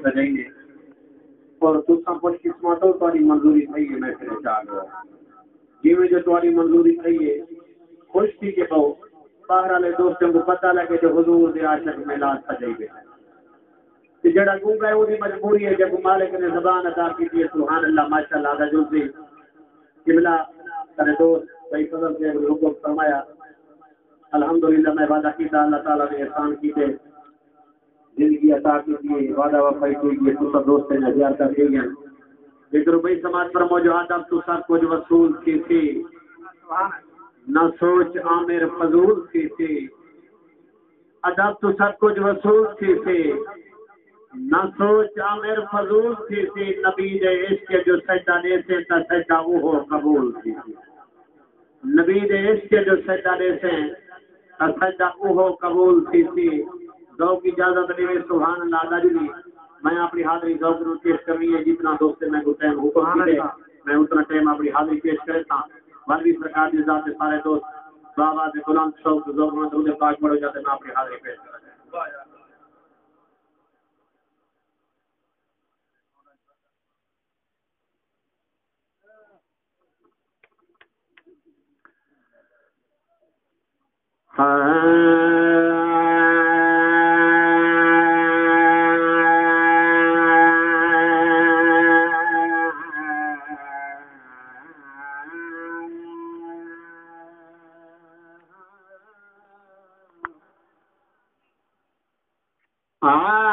सजाइए और तुसा खुश किस्मत हो तुम्हारी मंजूरी थी है मैं फिर चाह गया जिमें जो तुम्हारी मंजूरी थी है खुश थी के पाओ बाहर वाले दोस्तों को पता लगे जो हुजूर दे आशिक मिलाद सजाइए कि जड़ा गूंगा है उसकी मजबूरी है जब मालिक ने ज़बान अता की थी सुभान अल्लाह माशाअल्लाह दा जो से कमलह तेरे दोस्त भाई फजल से हुक्म फरमाया अल्हम्दुलिल्लाह मैं वादा कीता अल्लाह ताला ने एहसान कीते जिंदगी अता की थी वादा वफाई कोई ये तो सब दोस्त ने ज़ियारत की गया इधर भाई समाज पर मौजूद अब तो सब कुछ वसूल थे न सोच आमिर फजूल थे अदब तो सब कुछ वसूल थे न सोच आमिर फजूल थे नबी दे इश्क जो सजदा दे से ता सजदा वो हो कबूल थी नबी दे इश्क जो सजदा दे से ता सजदा वो हो कबूल थी दो की इजाजत देवे सुभान अल्लाह दादी मैं अपनी हाजिरी ज़ौक़ को पेश करनी है जितना दोस्त मैं टाइम हुक्म दे मैं उतना टाइम अपनी हाजिरी पेश करता वाली सरकार की जाते सारे दोस्त बाबा से गुलाम शौक ज़ौक़ में दूल्हे पाक पड़ जाते मैं अपनी हाजिरी पेश करता हाँ